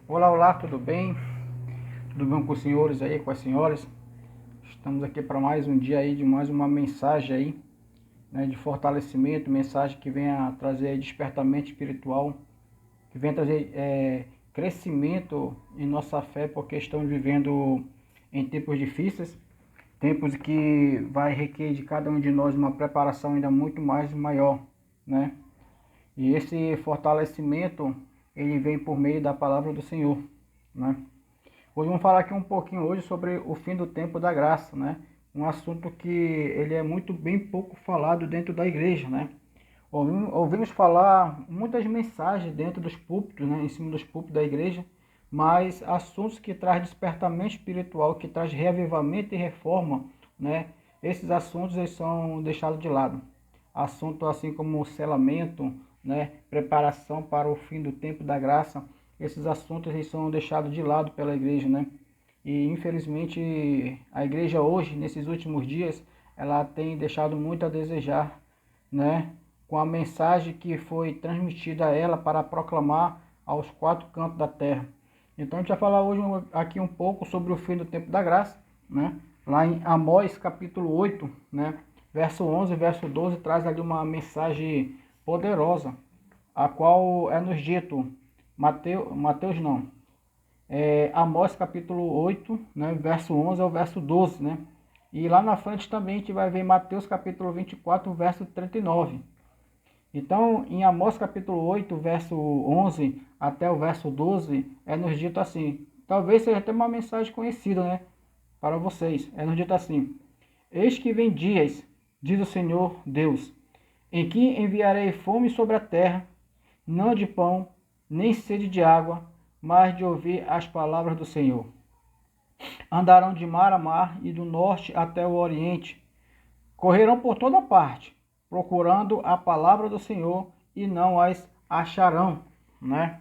Olá, olá, tudo bem? Tudo bem com os senhores aí, com as senhoras? Estamos aqui para mais um dia aí de mais uma mensagem aí, né, de fortalecimento, mensagem que venha trazer despertamento espiritual, que venha trazer crescimento em nossa fé, porque estamos vivendo em tempos difíceis, tempos que vai requerer de cada um de nós uma preparação ainda muito mais maior, né? E esse fortalecimento, ele vem por meio da palavra do Senhor, né? Hoje vamos falar aqui um pouquinho hoje sobre o fim do tempo da graça, né? Um assunto que ele é muito bem pouco falado dentro da igreja, né? Ouvimos falar muitas mensagens dentro dos púlpitos, né? Em cima dos púlpitos da igreja, mas assuntos que traz despertamento espiritual, que traz reavivamento e reforma, né? Esses assuntos eles são deixados de lado. Assunto assim como o selamento, né? Preparação para o fim do tempo da graça, esses assuntos eles são deixados de lado pela igreja, né? E infelizmente a igreja hoje, nesses últimos dias, ela tem deixado muito a desejar, né? Com a mensagem que foi transmitida a ela para proclamar aos quatro cantos da terra. Então a gente vai falar hoje aqui um pouco sobre o fim do tempo da graça, né? Lá em Amós capítulo 8, né? Verso 11, verso 12, traz ali uma mensagem poderosa, a qual é nos dito, Mateus não, Amós capítulo 8, né, verso 11 ao verso 12, né? E lá na frente também a gente vai ver Mateus capítulo 24, verso 39. Então, em Amós capítulo 8, verso 11 até o verso 12, é nos dito assim, talvez seja até uma mensagem conhecida, né, para vocês. É nos dito assim: Eis que vem dias, diz o Senhor Deus, em que enviarei fome sobre a terra, não de pão, nem sede de água, mas de ouvir as palavras do Senhor. Andarão de mar a mar e do norte até o oriente. Correrão por toda parte, procurando a palavra do Senhor e não as acharão, né?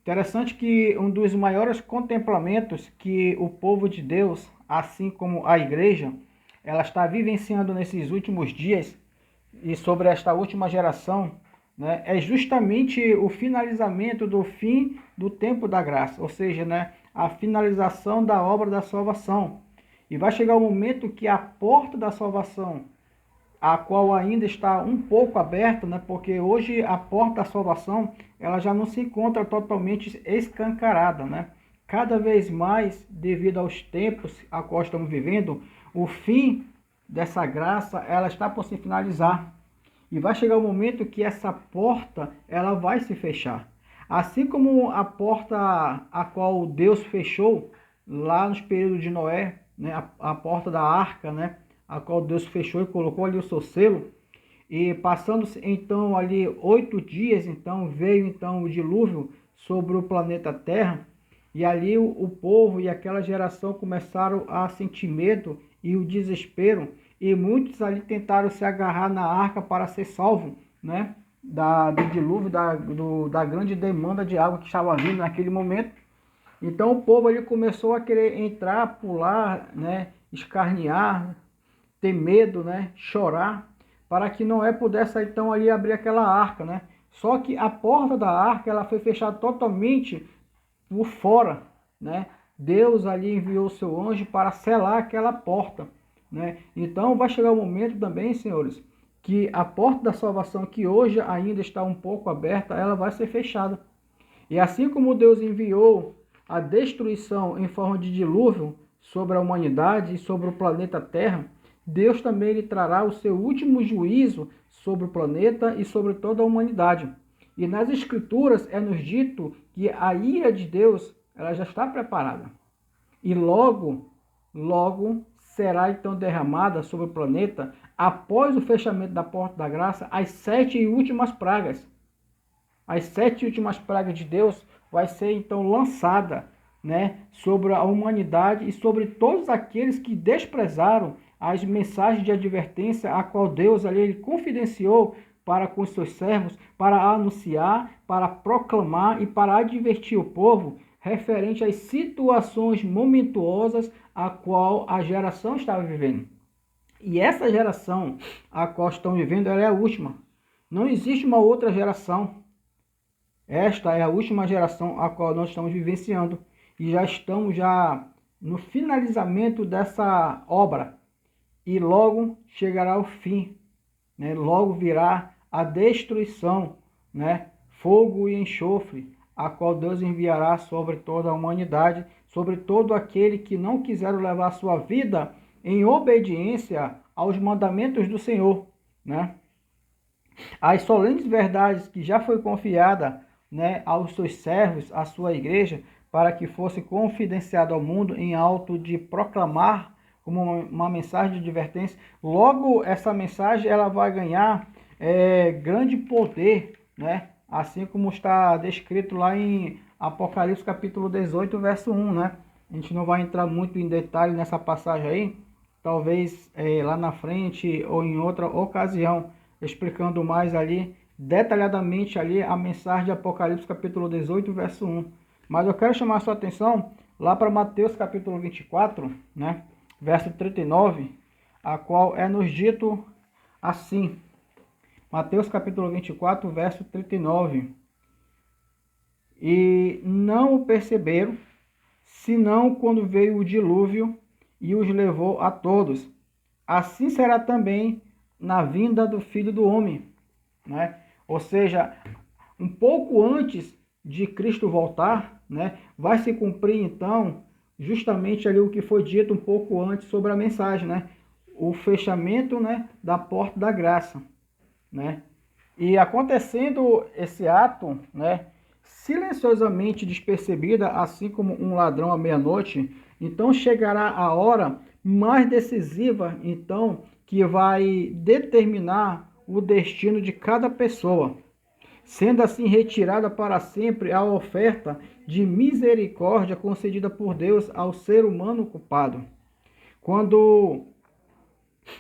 Interessante que um dos maiores contemplamentos que o povo de Deus, assim como a igreja, ela está vivenciando nesses últimos dias e sobre esta última geração, né, é justamente o finalizamento do fim do tempo da graça, ou seja, né, a finalização da obra da salvação. E vai chegar o momento que a porta da salvação, a qual ainda está um pouco aberta, né, porque hoje a porta da salvação ela já não se encontra totalmente escancarada, né? Cada vez mais, devido aos tempos a qual estamos vivendo, o fim dessa graça ela está por se finalizar. E vai chegar o momento que essa porta ela vai se fechar. Assim como a porta a qual Deus fechou lá nos períodos de Noé, né, a porta da arca, né, a qual Deus fechou e colocou ali o seu selo. E passando então ali 8 dias, então veio então o dilúvio sobre o planeta Terra. E ali o povo e aquela geração começaram a sentir medo e o desespero. E muitos ali tentaram se agarrar na arca para ser salvo, né? Do dilúvio, da grande demanda de água que estava vindo naquele momento. Então o povo ali começou a querer entrar, pular, né? Escarnear, ter medo, né? Chorar, para que Noé pudesse então ali abrir aquela arca, né? Só que a porta da arca ela foi fechada totalmente por fora, né? Deus ali enviou o seu anjo para selar aquela porta, né? Então vai chegar o momento também, senhores, que a porta da salvação que hoje ainda está um pouco aberta, ela vai ser fechada. E assim como Deus enviou a destruição em forma de dilúvio sobre a humanidade e sobre o planeta Terra, Deus também lhe trará o seu último juízo sobre o planeta e sobre toda a humanidade. E nas Escrituras é nos dito que a ira de Deus ela já está preparada. E logo será então derramada sobre o planeta, após o fechamento da porta da graça, as 7 últimas pragas. As 7 últimas pragas de Deus vai ser então lançada, né, sobre a humanidade e sobre todos aqueles que desprezaram as mensagens de advertência a qual Deus ali ele confidenciou para com os seus servos, para anunciar, para proclamar e para advertir o povo referente às situações momentuosas a qual a geração estava vivendo. E essa geração a qual estão vivendo, ela é a última. Não existe uma outra geração. Esta é a última geração a qual nós estamos vivenciando e já estamos no finalizamento dessa obra e logo chegará o fim, né? Logo virá a destruição, né? Fogo e enxofre, a qual Deus enviará sobre toda a humanidade, sobre todo aquele que não quiser levar sua vida em obediência aos mandamentos do Senhor, né? As solenes verdades que já foi confiada, né, aos seus servos, à sua igreja, para que fosse confidenciado ao mundo em alto de proclamar como uma mensagem de advertência. Logo, essa mensagem ela vai ganhar grande poder, né? Assim como está descrito lá em Apocalipse capítulo 18, verso 1, né? A gente não vai entrar muito em detalhe nessa passagem aí, talvez lá na frente ou em outra ocasião, explicando mais ali, detalhadamente ali a mensagem de Apocalipse capítulo 18, verso 1. Mas eu quero chamar a sua atenção lá para Mateus capítulo 24, né? Verso 39, a qual é nos dito assim. Mateus capítulo 24, verso 39. E não o perceberam, senão quando veio o dilúvio e os levou a todos. Assim será também na vinda do Filho do Homem, né? Ou seja, um pouco antes de Cristo voltar, né, vai se cumprir então justamente ali o que foi dito um pouco antes sobre a mensagem, né? O fechamento, né, da porta da graça, né? E acontecendo esse ato, né, silenciosamente despercebida, assim como um ladrão à meia-noite, então chegará a hora mais decisiva, então, que vai determinar o destino de cada pessoa, sendo assim retirada para sempre a oferta de misericórdia concedida por Deus ao ser humano culpado. Quando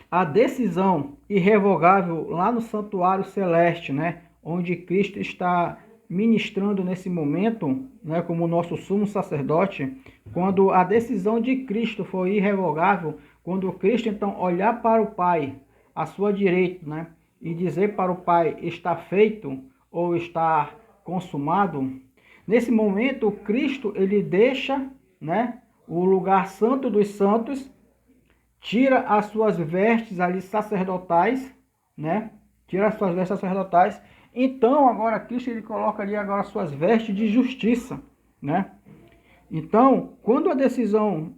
a decisão irrevogável lá no santuário celeste, né, onde Cristo está ministrando nesse momento, né, como nosso sumo sacerdote, quando a decisão de Cristo foi irrevogável, quando Cristo então olhar para o Pai, à sua direita, né, e dizer para o Pai, está feito ou está consumado, nesse momento Cristo ele deixa, né, o lugar santo dos santos, tira as suas vestes ali sacerdotais, né? Tira as suas vestes sacerdotais. Então, agora Cristo ele coloca ali agora as suas vestes de justiça, né? Então, quando a decisão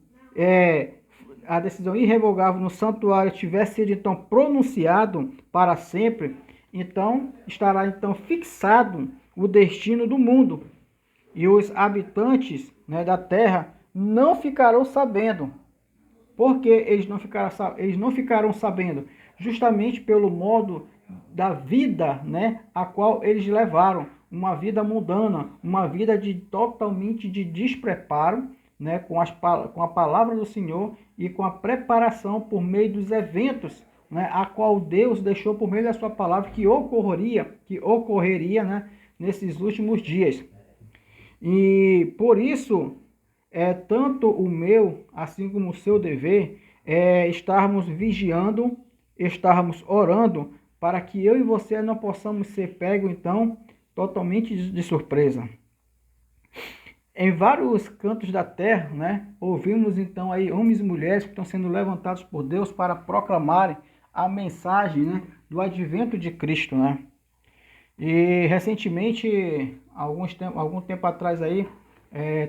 irrevogável no santuário tivesse sido então pronunciado para sempre, então estará então fixado o destino do mundo. E os habitantes, né, da terra não ficarão sabendo. Por que eles não ficaram sabendo? Justamente pelo modo da vida, né, a qual eles levaram. Uma vida mundana, uma vida totalmente de despreparo, né, com a palavra do Senhor e com a preparação por meio dos eventos, né, a qual Deus deixou por meio da sua palavra que ocorreria, né, nesses últimos dias. E por isso tanto o meu, assim como o seu dever, estarmos vigiando, estarmos orando, para que eu e você não possamos ser pegos, então, totalmente de surpresa. Em vários cantos da terra, né, ouvimos então aí homens e mulheres que estão sendo levantados por Deus para proclamarem a mensagem, né, do advento de Cristo, né? E recentemente, algum tempo atrás aí,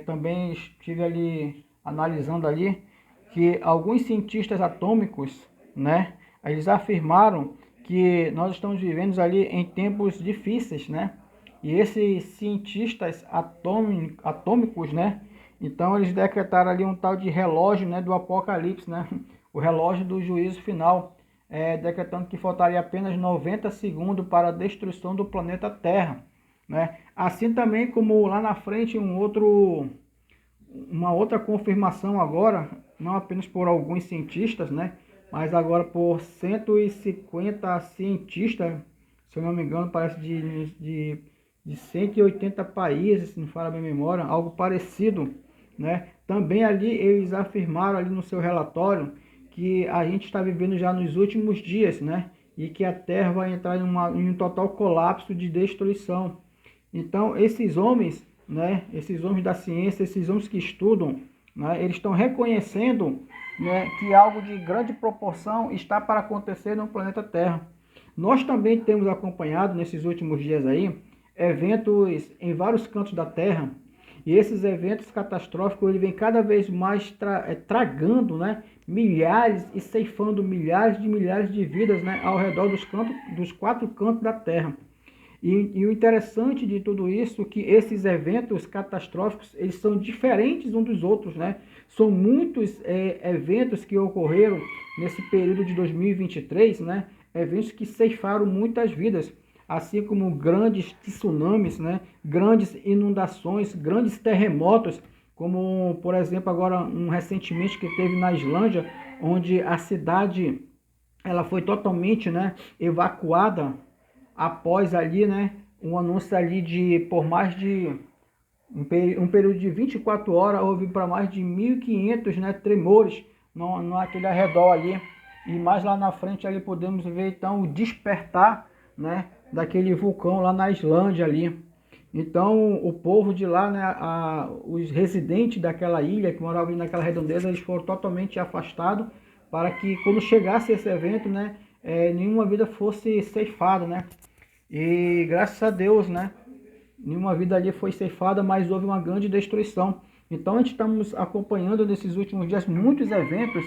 também estive ali analisando ali que alguns cientistas atômicos, né, eles afirmaram que nós estamos vivendo ali em tempos difíceis, né? E esses cientistas atômicos, né, então eles decretaram ali um tal de relógio, né, do Apocalipse, né? O relógio do juízo final, decretando que faltaria apenas 90 segundos para a destruição do planeta Terra, né? Assim também como lá na frente uma outra confirmação agora, não apenas por alguns cientistas, né, mas agora por 150 cientistas, se eu não me engano, parece de 180 países, se não fala bem a memória, algo parecido, né? Também ali eles afirmaram ali no seu relatório que a gente está vivendo já nos últimos dias, né? E que a Terra vai entrar em um total colapso de destruição. Então, esses homens, né, esses homens da ciência, esses homens que estudam, né, eles estão reconhecendo, né, que algo de grande proporção está para acontecer no planeta Terra. Nós também temos acompanhado nesses últimos dias aí eventos em vários cantos da Terra, e esses eventos catastróficos ele vem cada vez mais tragando, né, milhares e ceifando milhares de vidas, né, ao redor dos 4 cantos da Terra. E o interessante de tudo isso é que esses eventos catastróficos eles são diferentes uns dos outros, né? São muitos eventos que ocorreram nesse período de 2023, né? Eventos que ceifaram muitas vidas, assim como grandes tsunamis, né? Grandes inundações, grandes terremotos, como por exemplo agora recentemente que teve na Islândia, onde a cidade ela foi totalmente, né, evacuada após ali, né, um anúncio ali de por mais de um período de 24 horas, houve para mais de 1.500, né, tremores naquele arredor ali. E mais lá na frente ali podemos ver então o despertar, né, daquele vulcão lá na Islândia ali. Então o povo de lá, né, os residentes daquela ilha que moravam ali naquela redondeza, eles foram totalmente afastados para que quando chegasse esse evento, né, nenhuma vida fosse ceifada, né? E graças a Deus, né, nenhuma vida ali foi ceifada, mas houve uma grande destruição. Então a gente estamos acompanhando nesses últimos dias muitos eventos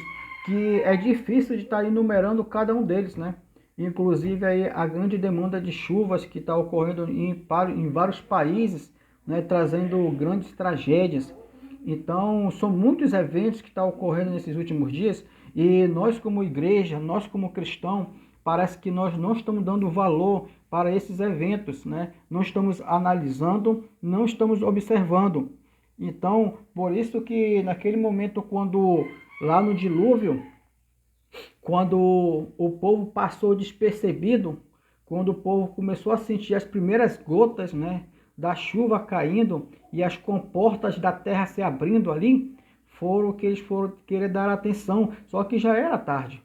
que é difícil de estar enumerando cada um deles, né? Inclusive aí a grande demanda de chuvas que está ocorrendo em vários países, né, trazendo grandes tragédias. Então são muitos eventos que estão ocorrendo nesses últimos dias e nós como igreja, nós como cristão, parece que nós não estamos dando valor para esses eventos, né? Não estamos analisando, não estamos observando. Então, por isso que naquele momento, quando lá no dilúvio, quando o povo passou despercebido, quando o povo começou a sentir as primeiras gotas, né, da chuva caindo e as comportas da terra se abrindo ali, foram que eles foram querer dar atenção, só que já era tarde.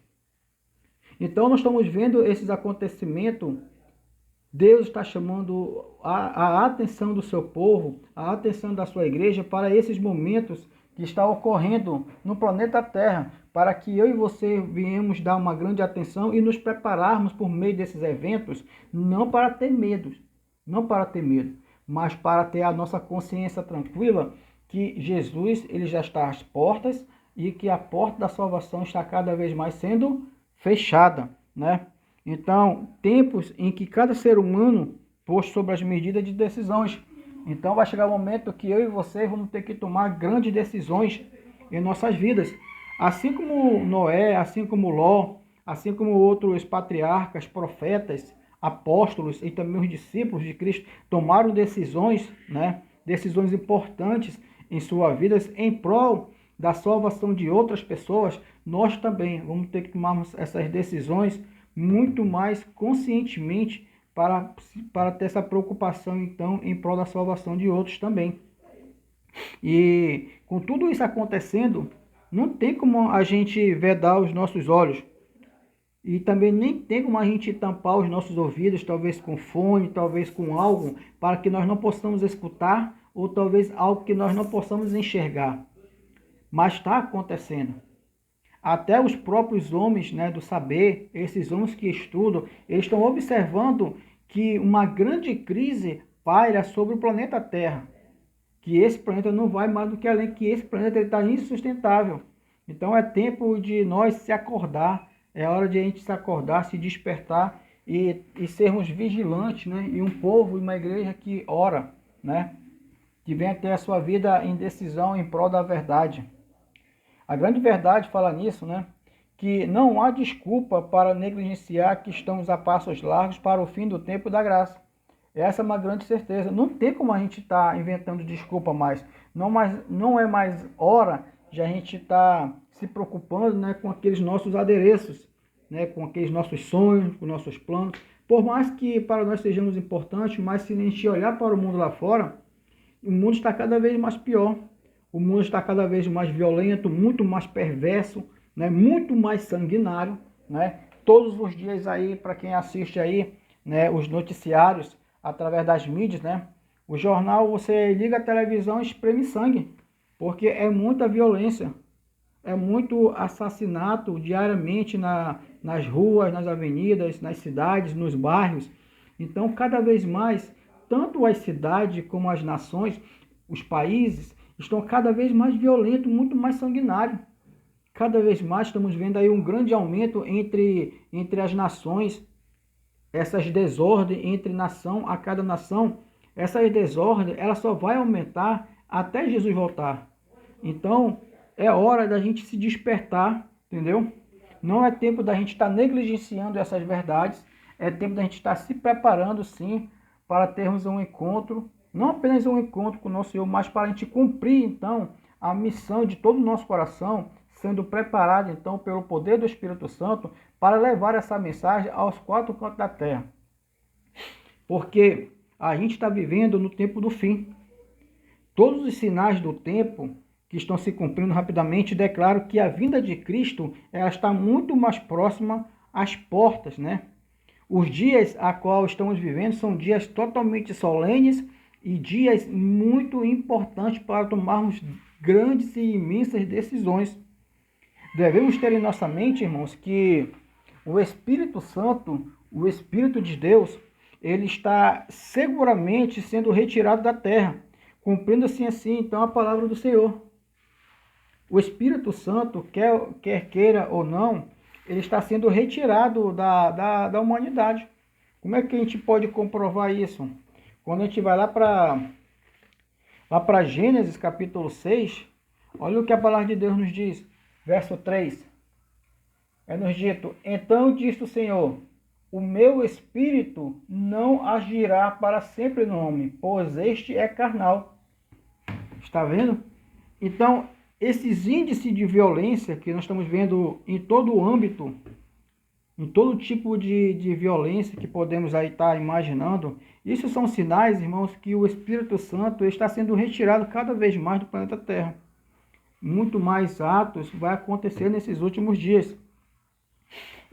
Então nós estamos vendo esses acontecimentos. Deus está chamando a atenção do seu povo, a atenção da sua igreja para esses momentos que estão ocorrendo no planeta Terra, para que eu e você venhamos dar uma grande atenção e nos prepararmos por meio desses eventos, não para ter medo, mas para ter a nossa consciência tranquila que Jesus ele já está às portas e que a porta da salvação está cada vez mais sendo fechada, né? Então, tempos em que cada ser humano pôs sobre as medidas de decisões. Então vai chegar o momento que eu e você vamos ter que tomar grandes decisões em nossas vidas. Assim como Noé, assim como Ló, assim como outros patriarcas, profetas, apóstolos e também os discípulos de Cristo tomaram decisões, né? Decisões importantes em suas vidas em prol da salvação de outras pessoas, nós também vamos ter que tomar essas decisões muito mais conscientemente para ter essa preocupação, então, em prol da salvação de outros também. E com tudo isso acontecendo, não tem como a gente vedar os nossos olhos. E também nem tem como a gente tampar os nossos ouvidos, talvez com fone, talvez com algo, para que nós não possamos escutar, ou talvez algo que nós não possamos enxergar. Mas está acontecendo. Até os próprios homens, né, do saber, esses homens que estudam, eles estão observando que uma grande crise paira sobre o planeta Terra. Que esse planeta não vai mais do que além, que esse planeta está insustentável. Então é tempo de nós se acordar, é hora de a gente se acordar, se despertar e sermos vigilantes, né? E um povo e uma igreja que ora, né? Que venha ter a sua vida em decisão em prol da verdade. A grande verdade fala nisso, né? Que não há desculpa para negligenciar que estamos a passos largos para o fim do tempo da graça. Essa é uma grande certeza. Não tem como a gente estar inventando desculpa mais. Não é mais hora de a gente estar se preocupando, né, com aqueles nossos adereços, né, com aqueles nossos sonhos, com nossos planos. Por mais que para nós sejamos importantes, mas se a gente olhar para o mundo lá fora, o mundo está cada vez mais pior. O mundo está cada vez mais violento, muito mais perverso, né? Muito mais sanguinário, né? Todos os dias aí, para quem assiste aí, né, os noticiários através das mídias, né? O jornal, você liga a televisão e espreme sangue, porque é muita violência, é muito assassinato diariamente nas ruas, nas avenidas, nas cidades, nos bairros. Então, cada vez mais, tanto as cidades como as nações, os países, estão cada vez mais violentos, muito mais sanguinários. Cada vez mais estamos vendo aí um grande aumento entre as nações, essas desordens entre nação a cada nação. Essa desordem, ela só vai aumentar até Jesus voltar. Então, é hora da gente se despertar, entendeu? Não é tempo da gente estar negligenciando essas verdades, é tempo da gente estar se preparando, sim, para termos um encontro, não apenas um encontro com o nosso Senhor, mas para a gente cumprir, então, a missão de todo o nosso coração, sendo preparado, então, pelo poder do Espírito Santo, para levar essa mensagem aos quatro cantos da terra. Porque a gente está vivendo no tempo do fim. Todos os sinais do tempo que estão se cumprindo rapidamente declaram que a vinda de Cristo ela está muito mais próxima às portas, né? Os dias a qual estamos vivendo são dias totalmente solenes e dias muito importantes para tomarmos grandes e imensas decisões. Devemos ter em nossa mente, irmãos, que o Espírito Santo, o Espírito de Deus, ele está seguramente sendo retirado da terra, cumprindo assim, então, a palavra do Senhor. O Espírito Santo, quer queira ou não, ele está sendo retirado da humanidade. Como é que a gente pode comprovar isso? Quando a gente vai lá para Gênesis capítulo 6, olha o que a palavra de Deus nos diz. Verso 3. É nos dito: então disse o Senhor, o meu espírito não agirá para sempre no homem, pois este é carnal. Está vendo? Então, esses índices de violência que nós estamos vendo em todo o âmbito, em todo tipo de violência que podemos aí estar imaginando, isso são sinais, irmãos, que o Espírito Santo está sendo retirado cada vez mais do planeta Terra. Muito mais atos vai acontecer nesses últimos dias.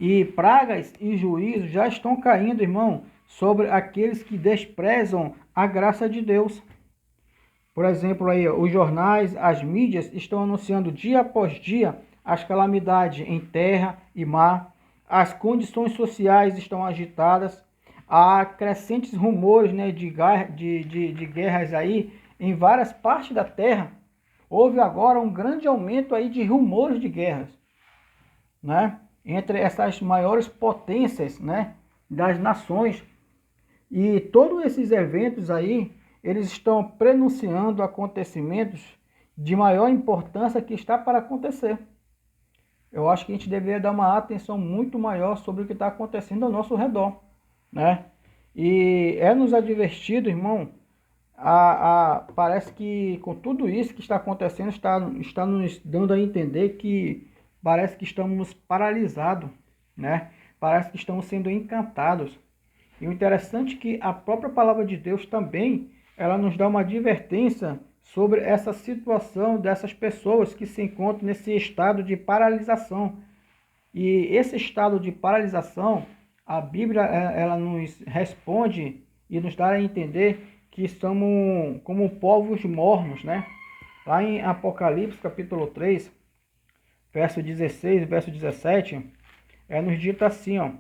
E pragas e juízos já estão caindo, irmão, sobre aqueles que desprezam a graça de Deus. Por exemplo, aí, os jornais, as mídias estão anunciando dia após dia as calamidades em terra e mar, as condições sociais estão agitadas, há crescentes rumores, né, de guerras aí em várias partes da terra. Houve agora um grande aumento aí de rumores de guerras, né, entre essas maiores potências, né, das nações. E todos esses eventos aí, eles estão prenunciando acontecimentos de maior importância que está para acontecer. Eu acho que a gente deveria dar uma atenção muito maior sobre o que está acontecendo ao nosso redor, né? E é nos advertido, irmão, parece que com tudo isso que está acontecendo, está nos dando a entender que parece que estamos paralisados, né? Parece que estamos sendo encantados. E o interessante é que a própria palavra de Deus também, ela nos dá uma advertência sobre essa situação dessas pessoas que se encontram nesse estado de paralisação. E esse estado de paralisação, a Bíblia ela nos responde e nos dá a entender que estamos como povos mornos, né? Lá em Apocalipse capítulo 3, verso 16 e verso 17, nos dito assim, ó: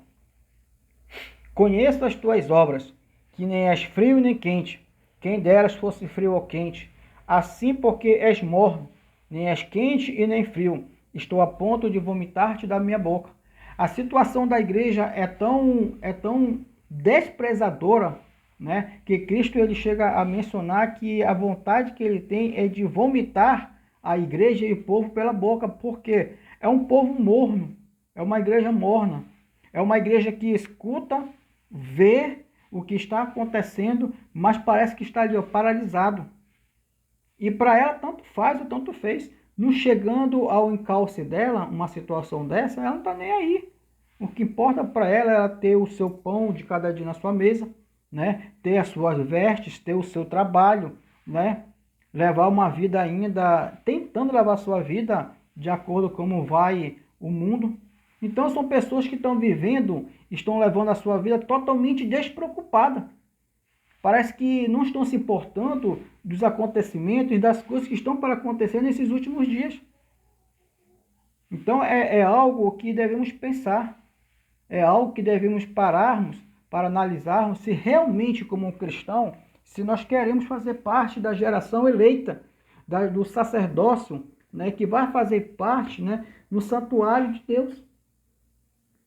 conheço as tuas obras, que nem és frio nem quente. Quem deras fosse frio ou quente. Assim, porque és morno, nem és quente e nem frio, estou a ponto de vomitar-te da minha boca. A situação da igreja é tão desprezadora, né, que Cristo ele chega a mencionar que a vontade que ele tem é de vomitar a igreja e o povo pela boca, porque é um povo morno, é uma igreja morna, é uma igreja que escuta, vê o que está acontecendo, mas parece que está ali, ó, paralisado. E para ela tanto faz ou tanto fez. Não chegando ao encalce dela, uma situação dessa, ela não está nem aí. O que importa para ela é ela ter o seu pão de cada dia na sua mesa, né? Ter as suas vestes, ter o seu trabalho, né? Levar uma vida ainda, tentando levar a sua vida de acordo com como vai o mundo. Então são pessoas que estão vivendo, estão levando a sua vida totalmente despreocupada. parece que não estão se importando dos acontecimentos e das coisas que estão para acontecer nesses últimos dias. Então é algo que devemos pensar, é algo que devemos pararmos para analisarmos se realmente, como um cristão, se nós queremos fazer parte da geração eleita, do sacerdócio, né, que vai fazer parte, né, no santuário de Deus.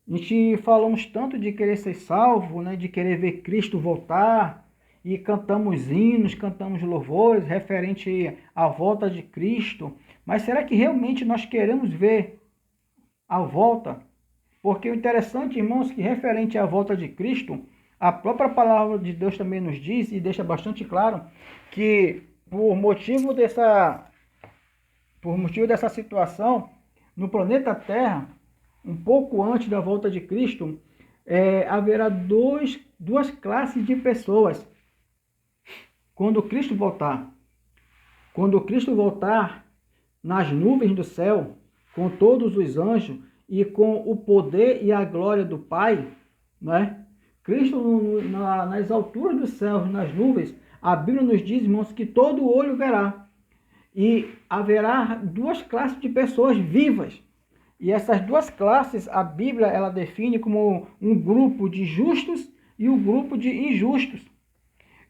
A gente falamos tanto de querer ser salvo, né, de querer ver Cristo voltar, e cantamos hinos, cantamos louvores referente à volta de Cristo. Mas será que realmente nós queremos ver a volta? Porque o interessante, irmãos, que referente à volta de Cristo, a própria palavra de Deus também nos diz e deixa bastante claro que por motivo dessa situação, no planeta Terra, um pouco antes da volta de Cristo, haverá duas classes de pessoas quando Cristo voltar. Quando Cristo voltar nas nuvens do céu, com todos os anjos e com o poder e a glória do Pai, né? Cristo nas alturas dos céus, nas nuvens, a Bíblia nos diz, irmãos, que todo olho verá. E haverá duas classes de pessoas vivas. E essas duas classes, a Bíblia ela define como um grupo de justos e um grupo de injustos.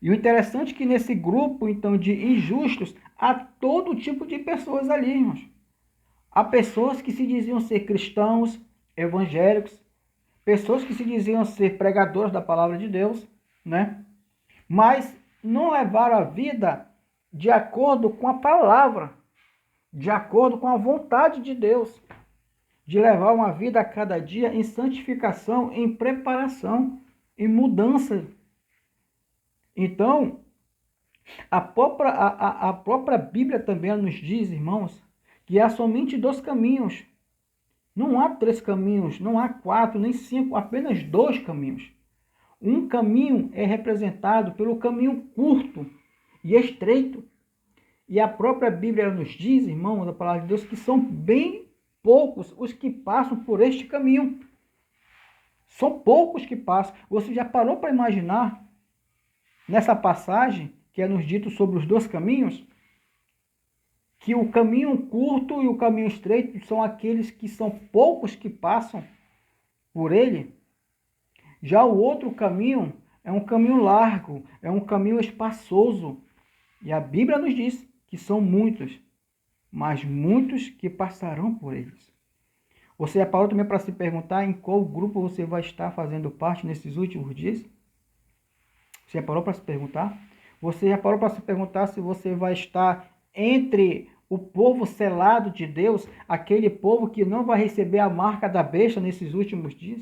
E o interessante é que nesse grupo, então, de injustos, há todo tipo de pessoas ali, irmãos. Há pessoas que se diziam ser cristãos, evangélicos, pessoas que se diziam ser pregadores da palavra de Deus, né? Mas não levaram a vida de acordo com a palavra, de acordo com a vontade de Deus, de levar uma vida a cada dia em santificação, em preparação, em mudança. Então, a própria Bíblia também nos diz, irmãos, que há somente 2 caminhos. Não há 3 caminhos, não há 4, nem 5, apenas 2 caminhos. Um caminho é representado pelo caminho curto e estreito. E a própria Bíblia nos diz, irmãos, a palavra de Deus, que são bem poucos os que passam por este caminho. São poucos que passam. Você já parou para imaginar, nessa passagem, que é nos dito sobre os 2 caminhos, que o caminho curto e o caminho estreito são aqueles que são poucos que passam por ele? Já o outro caminho é um caminho largo, é um caminho espaçoso. E a Bíblia nos diz que são muitos, mas muitos que passarão por eles. Você já parou também para se perguntar em qual grupo você vai estar fazendo parte nesses últimos dias? Você já parou para se perguntar? Você já parou para se perguntar se você vai estar entre o povo selado de Deus, aquele povo que não vai receber a marca da besta nesses últimos dias?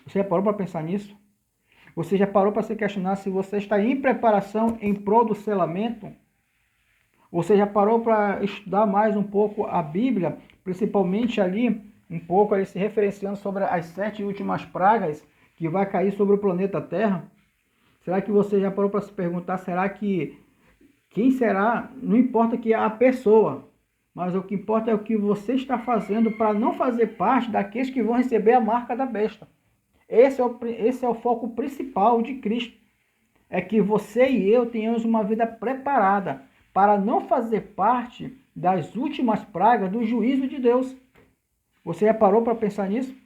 Você já parou para pensar nisso? Você já parou para se questionar se você está em preparação em prol do selamento? Você já parou para estudar mais um pouco a Bíblia, principalmente ali, um pouco ali se referenciando sobre as 7 últimas pragas que vai cair sobre o planeta Terra? Será que você já parou para se perguntar, será que quem será? Não importa que a pessoa, mas o que importa é o que você está fazendo para não fazer parte daqueles que vão receber a marca da besta. Esse é o foco principal de Cristo. É que você e eu tenhamos uma vida preparada para não fazer parte das últimas pragas do juízo de Deus. Você já parou para pensar nisso?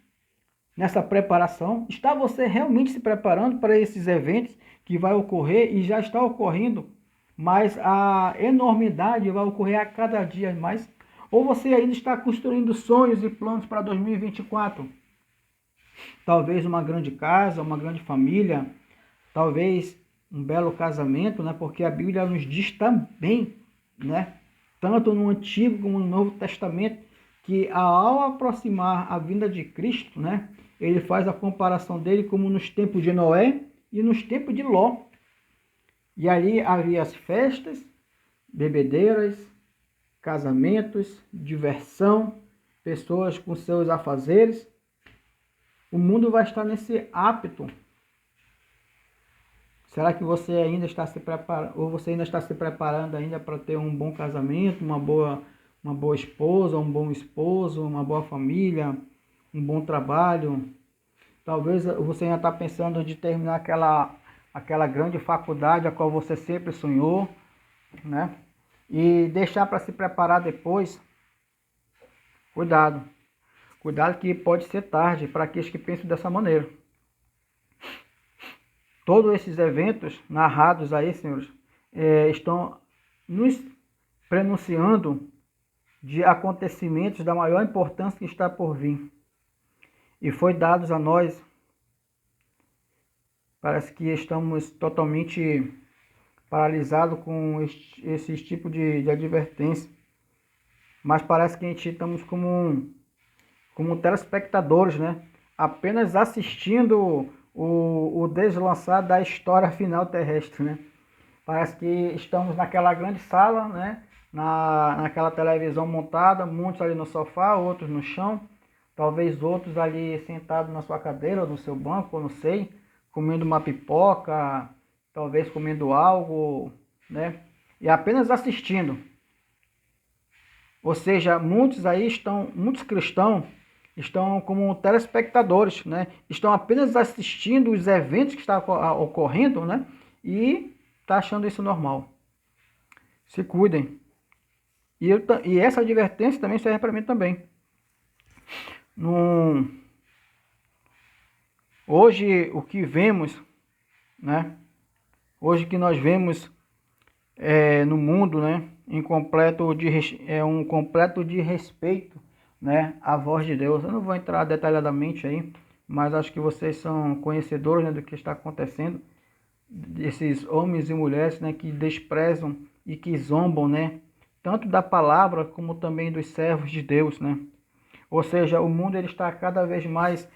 Nessa preparação? Está você realmente se preparando para esses eventos que vai ocorrer e já está ocorrendo, mas a enormidade vai ocorrer a cada dia mais? Ou você ainda está construindo sonhos e planos para 2024? Talvez uma grande casa, uma grande família, talvez um belo casamento, né? Porque a Bíblia nos diz também, né? Tanto no Antigo como no Novo Testamento, que ao aproximar a vinda de Cristo, né? Ele faz a comparação dele como nos tempos de Noé e nos tempos de Ló. E ali havia as festas, bebedeiras, casamentos, diversão, pessoas com seus afazeres. O mundo vai estar nesse hábito. Será que você ainda está se preparando, ou você ainda está se preparando ainda para ter um bom casamento, uma boa esposa, um bom esposo, uma boa família, um bom trabalho? Talvez você ainda está pensando de terminar aquela grande faculdade a qual você sempre sonhou, né? E deixar para se preparar depois. Cuidado. Cuidado que pode ser tarde para aqueles que pensam dessa maneira. Todos esses eventos narrados aí, senhores, estão nos prenunciando de acontecimentos da maior importância que está por vir. E foi dados a nós, parece que estamos totalmente paralisados com esse tipo de advertência. Mas parece que a gente estamos como telespectadores, né? Apenas assistindo o deslançar da história final terrestre, né? Parece que estamos naquela grande sala, né? Naquela televisão montada, muitos ali no sofá, outros no chão, talvez outros ali sentados na sua cadeira ou no seu banco, eu não sei, comendo uma pipoca, talvez comendo algo, né? E apenas assistindo. Ou seja, muitos cristãos estão como telespectadores, né? Estão apenas assistindo os eventos que estão ocorrendo, né? E tá achando isso normal. Se cuidem. E essa advertência também serve para mim também. Hoje o que vemos, né? Hoje que nós vemos no mundo, né? Um completo de respeito, né? À voz de Deus. Eu não vou entrar detalhadamente aí, mas acho que vocês são conhecedores, né, do que está acontecendo. Desses homens e mulheres, né, que desprezam e que zombam, né? Tanto da palavra como também dos servos de Deus, né? Ou seja, o mundo ele está cada vez mais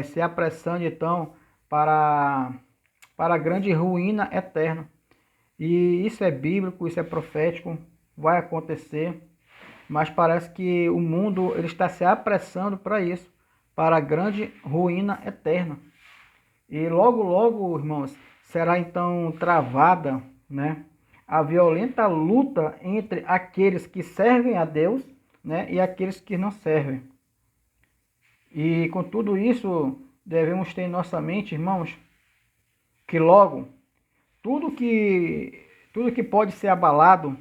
se apressando então para a grande ruína eterna. E isso é bíblico, isso é profético, vai acontecer, mas parece que o mundo ele está se apressando para isso, para a grande ruína eterna. E logo, logo, irmãos, será então travada, né, a violenta luta entre aqueles que servem a Deus, né, e aqueles que não servem. E com tudo isso, devemos ter em nossa mente, irmãos, que logo tudo que pode ser abalado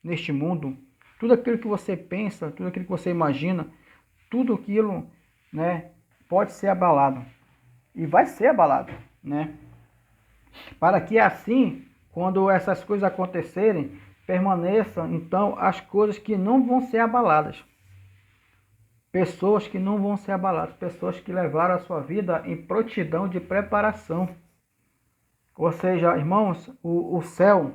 neste mundo, tudo aquilo que você pensa, tudo aquilo que você imagina, tudo aquilo, né, pode ser abalado e vai ser abalado, né? Para que assim, quando essas coisas acontecerem, permaneçam então as coisas que não vão ser abaladas. Pessoas que não vão ser abaladas, pessoas que levaram a sua vida em prontidão de preparação. Ou seja, irmãos, o céu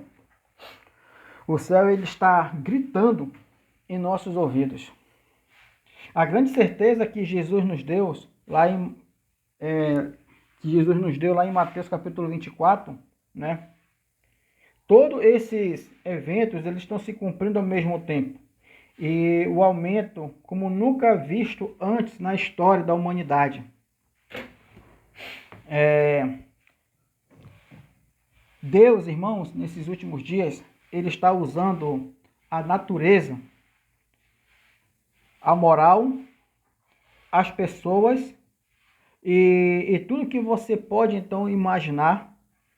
ele está gritando em nossos ouvidos. A grande certeza que Jesus nos deu lá em Mateus capítulo 24, né? Todos esses eventos eles estão se cumprindo ao mesmo tempo. E o aumento como nunca visto antes na história da humanidade. Deus, irmãos, nesses últimos dias, ele está usando a natureza, a moral, as pessoas e tudo que você pode então imaginar,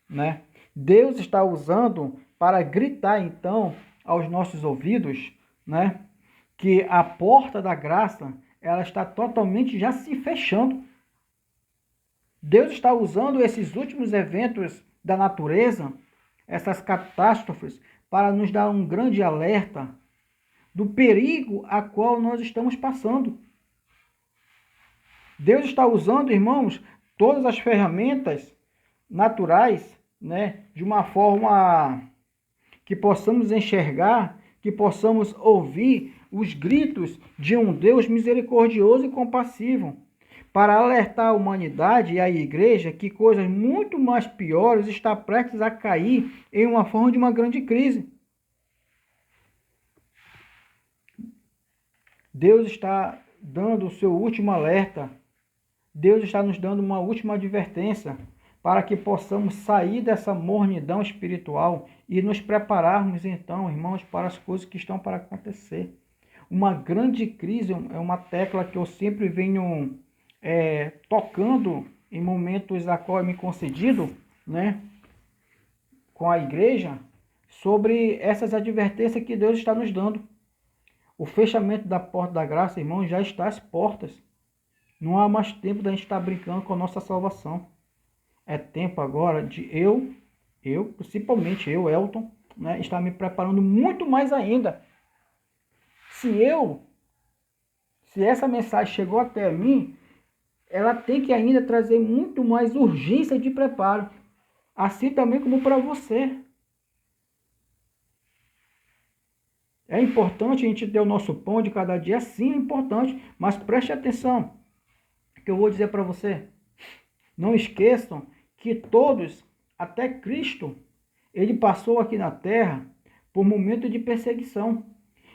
né? Deus está usando para gritar então aos nossos ouvidos, né? Que a porta da graça ela está totalmente já se fechando. Deus está usando esses últimos eventos da natureza, essas catástrofes, para nos dar um grande alerta do perigo a qual nós estamos passando. Deus está usando, irmãos, todas as ferramentas naturais, né, de uma forma que possamos enxergar, que possamos ouvir os gritos de um Deus misericordioso e compassivo, para alertar a humanidade e a igreja que coisas muito mais piores estão prestes a cair em uma forma de uma grande crise. Deus está dando o seu último alerta. Deus está nos dando uma última advertência para que possamos sair dessa mornidão espiritual e nos prepararmos então, irmãos, para as coisas que estão para acontecer. Uma grande crise é uma tecla que eu sempre venho tocando em momentos a qual é me concedido, né, com a igreja sobre essas advertências que Deus está nos dando. O fechamento da porta da graça, irmãos, já está às portas. Não há mais tempo da gente estar brincando com a nossa salvação. É tempo agora de principalmente eu, Elton, né, estar me preparando muito mais ainda. Se essa mensagem chegou até mim, ela tem que ainda trazer muito mais urgência de preparo. Assim também como para você. É importante a gente ter o nosso pão de cada dia, sim, é importante, mas preste atenção, que eu vou dizer para você. Não esqueçam que todos, até Cristo, ele passou aqui na terra por momento de perseguição.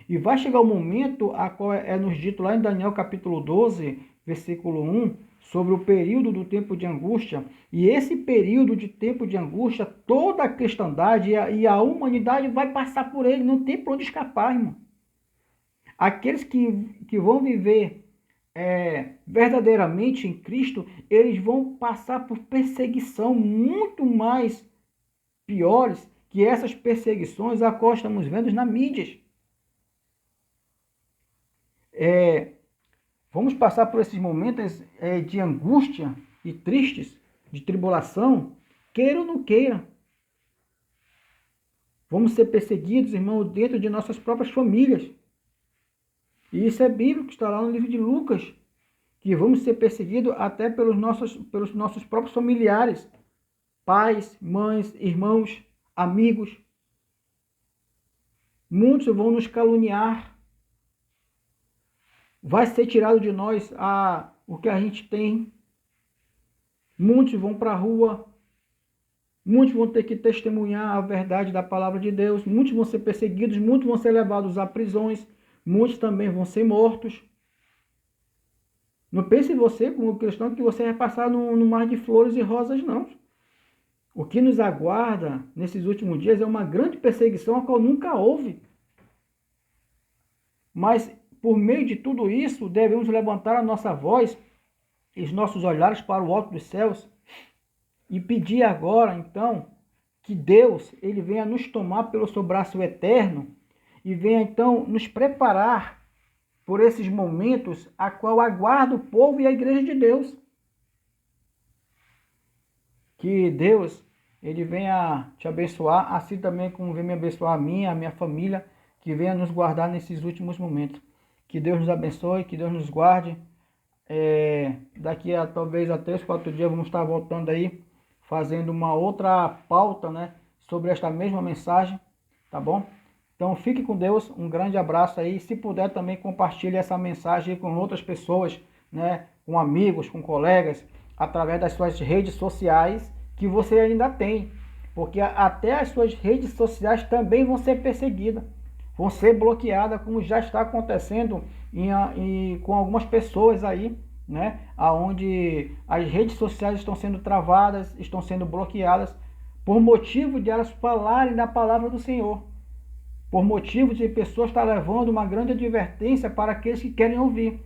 E vai chegar o momento, a qual é nos dito lá em Daniel capítulo 12, versículo 1, sobre o período do tempo de angústia. E esse período de tempo de angústia, toda a cristandade e a humanidade vai passar por ele, não tem por onde escapar, irmão. Aqueles que vão viver verdadeiramente em Cristo, eles vão passar por perseguição muito mais piores que essas perseguições a qual estamos vendo na mídia. Vamos passar por esses momentos de angústia e tristes, de tribulação, queira ou não queira. Vamos ser perseguidos, irmão, dentro de nossas próprias famílias. E isso é bíblico, está lá no livro de Lucas, que vamos ser perseguidos até pelos nossos próprios familiares, pais, mães, irmãos, amigos. Muitos vão nos caluniar. Vai ser tirado de nós o que a gente tem. Muitos vão para a rua. Muitos vão ter que testemunhar a verdade da palavra de Deus. Muitos vão ser perseguidos. Muitos vão ser levados a prisões. Muitos também vão ser mortos. Não pense você, como cristão, que você vai passar no mar de flores e rosas, não. O que nos aguarda nesses últimos dias é uma grande perseguição, a qual nunca houve. Mas, por meio de tudo isso, devemos levantar a nossa voz e os nossos olhares para o alto dos céus e pedir agora, então, que Deus ele venha nos tomar pelo seu braço eterno e venha, então, nos preparar por esses momentos a qual aguarda o povo e a igreja de Deus. Que Deus ele venha te abençoar, assim também como vem me abençoar a mim, a minha família, que venha nos guardar nesses últimos momentos. Que Deus nos abençoe, que Deus nos guarde. Daqui a talvez a 3, 4 dias vamos estar voltando aí, fazendo uma outra pauta, né, sobre esta mesma mensagem, tá bom? Então fique com Deus, um grande abraço aí. Se puder também compartilhe essa mensagem com outras pessoas, né, com amigos, com colegas, através das suas redes sociais que você ainda tem. Porque até as suas redes sociais também vão ser perseguidas, vão ser bloqueadas, como já está acontecendo com algumas pessoas aí, né, aonde as redes sociais estão sendo travadas, estão sendo bloqueadas, por motivo de elas falarem da palavra do Senhor. Por motivo de pessoas estar levando uma grande advertência para aqueles que querem ouvir.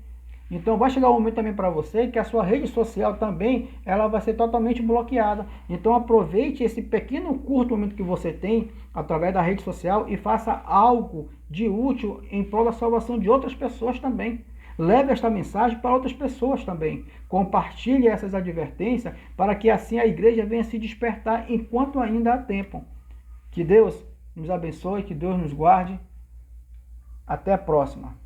Então vai chegar um momento também para você que a sua rede social também ela vai ser totalmente bloqueada. Então aproveite esse pequeno curto momento que você tem através da rede social e faça algo de útil em prol da salvação de outras pessoas também. Leve esta mensagem para outras pessoas também. Compartilhe essas advertências para que assim a igreja venha se despertar enquanto ainda há tempo. Que Deus nos abençoe, que Deus nos guarde. Até a próxima.